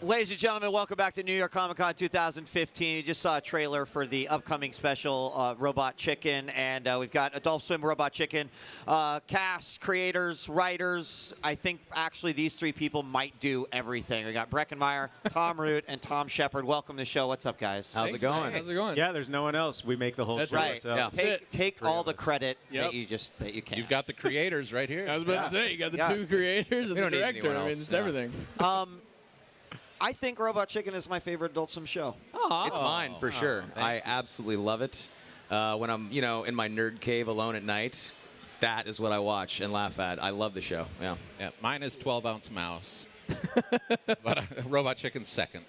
Ladies and gentlemen, welcome back to New York Comic Con 2015. You just saw a trailer for the upcoming special, Robot Chicken, and we've got Adult Swim Robot Chicken cast, creators, writers. I think actually these three people might do everything. We got Breckin Meyer, Tom Root, and Tom Shepard. Welcome to the show. What's up, guys? How's it going? How's it going? Yeah, there's no one else. We make the whole show. Right. So. Yeah. Take all the credit Yep. that you can. You've got the creators right here. I was about to say, you got the two creators and the director. I mean, it's everything. I think Robot Chicken is my favorite Adult Swim show. It's mine for sure. I absolutely love it. When I'm, in my nerd cave alone at night, that is what I watch and laugh at. I love the show. Yeah. Mine is 12-ounce mouse. But Robot Chicken's second.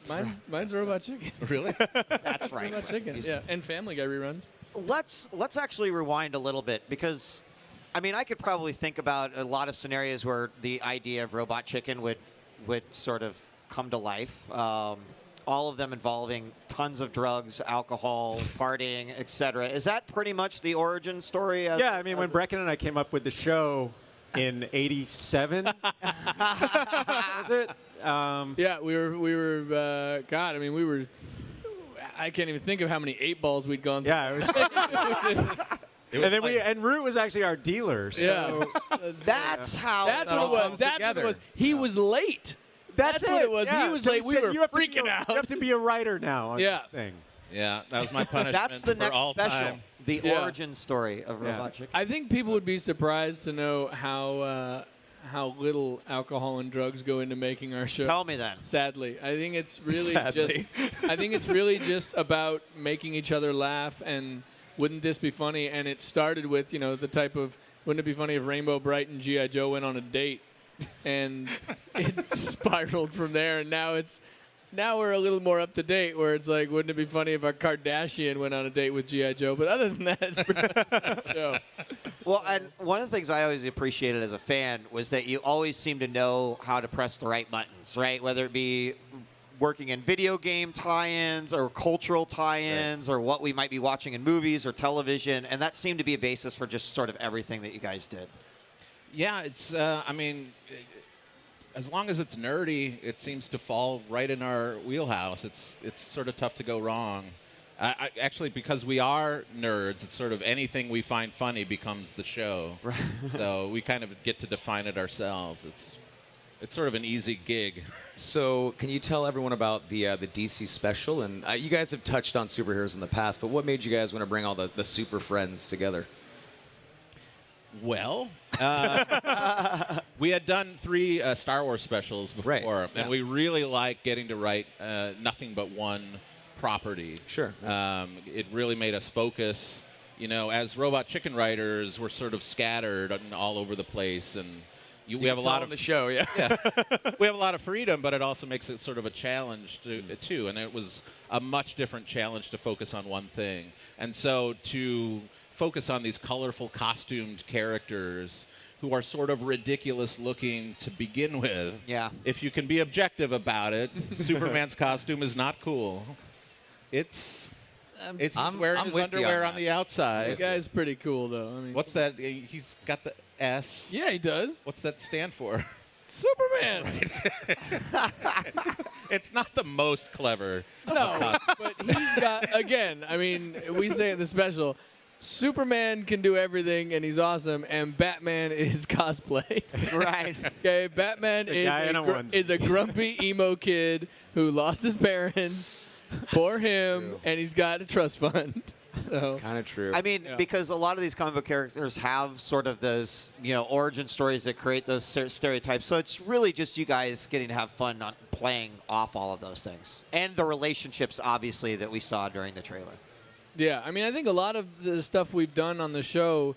Mine's Robot Chicken. Really? That's right. Robot Chicken. Yeah, and Family Guy reruns. Let's actually rewind a little bit because, I mean, I could probably think about a lot of scenarios where the idea of Robot Chicken would sort of come to life. All of them involving tons of drugs, alcohol, partying, etc. Is that pretty much the origin story? Yeah, I mean, when Breckin and I came up with the show in '87, was it? Yeah, we were. God, I mean, we were. I can't even think of how many 8 balls we'd gone through. Yeah, it was. And then and Root was actually our dealer. So Yeah, that's how. That's what it was. That's what it was. He was late. That's what it was. Yeah. He was So late. We said, were you have freaking to out. You have to be a writer now on this thing. Yeah, that was my punishment That's the for next all special. time. The origin story of Robot Chicken. I think people would be surprised to know how little alcohol and drugs go into making our show. Tell me then. Sadly, I think it's really just about making each other laugh and wouldn't this be funny? And it started with the type of wouldn't it be funny if Rainbow Bright and G.I. Joe went on a date, and it spiraled from there. And now we're a little more up to date, where it's like, wouldn't it be funny if a Kardashian went on a date with G.I. Joe? But other than that, it's pretty much the show. Well, and one of the things I always appreciated as a fan was that you always seem to know how to press the right buttons, right? Whether it be working in video game tie-ins or cultural tie-ins or what we might be watching in movies or television, and that seemed to be a basis for just sort of everything that you guys did. Yeah, it's, I mean, as long as it's nerdy, it seems to fall right in our wheelhouse. It's sort of tough to go wrong. Actually, because we are nerds, it's sort of anything we find funny becomes the show. Right. So we kind of get to define it ourselves. It's sort of an easy gig. So can you tell everyone about the DC special? And you guys have touched on superheroes in the past, but what made you guys want to bring all the super friends together? Well, we had done 3 Star Wars specials before, and we really like getting to write nothing but one property. Sure. It really made us focus. As Robot Chicken writers, we're sort of scattered all over the place, and we have a lot of the show. Yeah. We have a lot of freedom, but it also makes it sort of a challenge too. And it was a much different challenge to focus on one thing, and so to focus on these colorful costumed characters who are sort of ridiculous looking to begin with. Yeah. If you can be objective about it, Superman's costume is not cool. It's wearing his underwear on the outside. The guy's pretty cool, though. I mean, What's that? He's got the S. Yeah, he does. What's that stand for? Superman. It's not the most clever. No, but he's got, again, I mean, we say it in the special, Superman can do everything, and he's awesome, and Batman is cosplay. Right. Okay, Batman is a grumpy emo kid who lost his parents. Poor him, and he's got a trust fund. So. It's kind of true. I mean, because a lot of these comic book characters have sort of those, origin stories that create those stereotypes. So it's really just you guys getting to have fun on playing off all of those things. And the relationships, obviously, that we saw during the trailer. Yeah, I mean, I think a lot of the stuff we've done on the show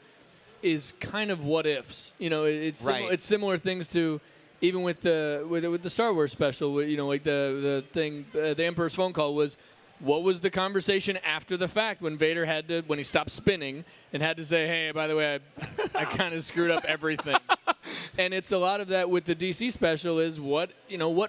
is kind of what ifs. It's it's similar things to even with the Star Wars special. Like the thing, the Emperor's phone call was, what was the conversation after the fact when Vader when he stopped spinning and had to say, hey, by the way, I kind of screwed up everything. And it's a lot of that with the DC special is what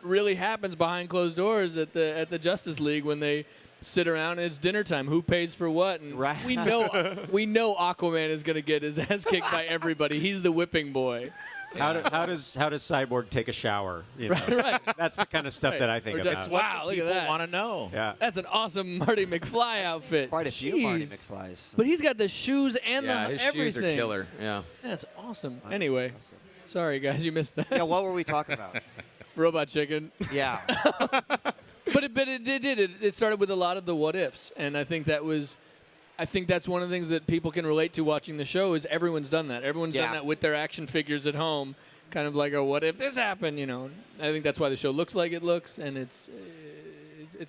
really happens behind closed doors at the Justice League when they sit around and it's dinner time. Who pays for what? And we know Aquaman is going to get his ass kicked by everybody. He's the whipping boy. How does Cyborg take a shower? You know? Right. That's the kind of stuff Right. that I think Or about. that's wow, look at that. Want to know? Yeah. That's an awesome Marty McFly outfit. Quite a few Marty Jeez. McFlys. But he's got the shoes and Yeah, the his everything. shoes are killer. Yeah. That's awesome. Anyway, sorry guys, you missed that. Yeah, what were we talking about? Robot Chicken. Yeah. But it did. It started with a lot of the what ifs, and I think that's one of the things that people can relate to watching the show is everyone's done that. Everyone's done that with their action figures at home, kind of like a what if this happened, you know. I think that's why the show looks like it looks, and it's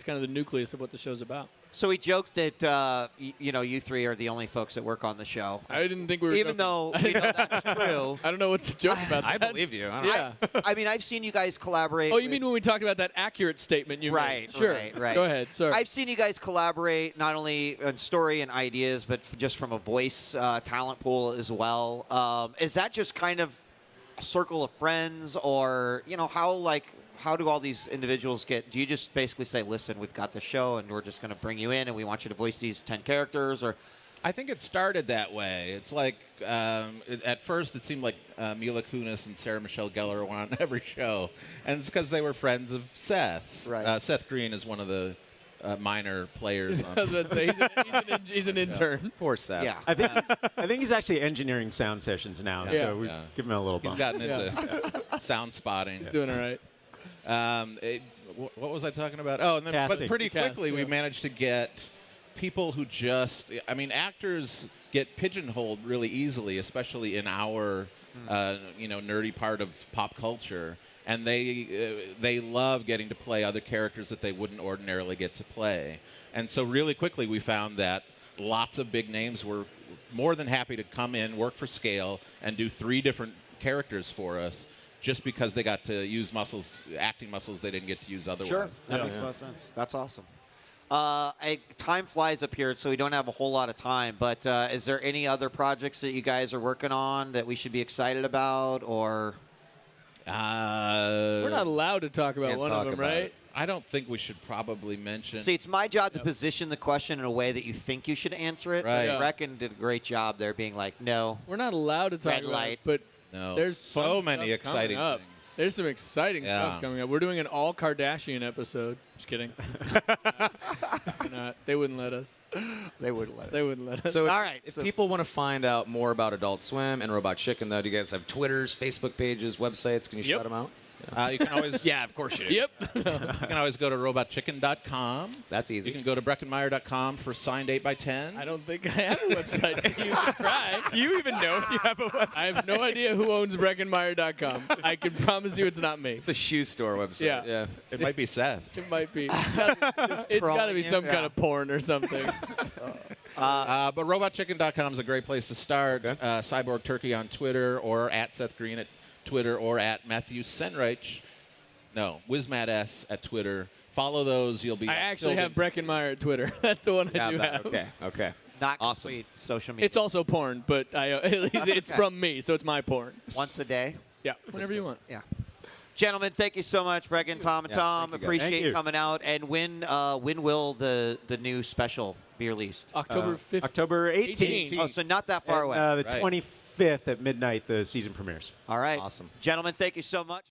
kind of the nucleus of what the show's about. So we joked that you three are the only folks that work on the show. I didn't think we were Even joking. though we know that's true. I don't know what's the joke about I that. believed you. I don't know. Yeah. I mean, I've seen you guys collaborate. Oh, you mean when we talked about that accurate statement you Right, made? Sure. right. Go ahead. Sorry. I've seen you guys collaborate not only on story and ideas, but just from a voice talent pool as well. Is that just kind of a circle of friends, or how do all these individuals get? Do you just basically say, "Listen, we've got the show, and we're just going to bring you in, and we want you to voice these 10 characters"? Or I think it started that way. It's like at first it seemed like Mila Kunis and Sarah Michelle Gellar were on every show, and it's because they were friends of Seth's. Right. Seth Green is one of the minor players. I was about to say, he's an intern. Poor Seth. yeah, I think he's actually engineering sound sessions now, Yeah. so we Yeah. give him a little He's bump. gotten into sound spotting. He's doing all right. What was I talking about? Oh, and then but Casting. pretty Cast, quickly we yeah. managed to get people who just, I mean, actors get pigeonholed really easily, especially in our, nerdy part of pop culture, and they love getting to play other characters that they wouldn't ordinarily get to play. And so really quickly we found that lots of big names were more than happy to come in, work for scale, and do 3 different characters for us, just because they got to use acting muscles they didn't get to use otherwise. sure, that makes a lot of sense. That's awesome. Time flies up here, so we don't have a whole lot of time. But is there any other projects that you guys are working on that we should be excited about, or? We're not allowed to talk about Can't one talk of them, about right? it. I don't think we should probably mention. See, it's my job to position the question in a way that you think you should answer it. Right. Yeah. Brecken did a great job there, being like, no. We're not allowed to talk Red about light. it, but no. there's so fun many stuff coming exciting up. things. There's some exciting Yeah. stuff coming up. We're doing an all Kardashian episode. Just kidding. We're not. They wouldn't let us. They wouldn't let it. They wouldn't let us. So All right, if so- people want to find out more about Adult Swim and Robot Chicken, though, do you guys have Twitters, Facebook pages, websites? Can you Yep. shout them out? You can always Yeah, of course you do. Yep. you can always go to robotchicken.com. That's easy. You can go to breckinmeyer.com for signed 8x10. I don't think I have a website. You can try. Do you even know if you have a website? I have no idea who owns breckinmeyer.com. I can promise you it's not me. It's a shoe store website. Yeah. It might be Seth. It might be. It's got to trolling be you? some Yeah. kind of porn or something. But robotchicken.com is a great place to start. Okay. Cyborg Turkey on Twitter, or at Seth Green at Twitter, or at Matthew Senreich. No, WizMadS at Twitter. Follow those. You'll be. I actually have Breckin Meyer at Twitter. That's the one I do have. Okay. Not Awesome. complete social media. It's also porn, but at least it's from me, so it's my porn. Once a day. Yeah, whenever you want. Yeah. Gentlemen, thank you so much, Brecken, Tom, and Yeah, Tom. thank you, guys. Appreciate Thank you you. coming out. And when will the new special be released? October 5th. October 18th. Oh, so not that far away. The Right. 25th at midnight, the season premieres. All right. Awesome. Gentlemen, thank you so much.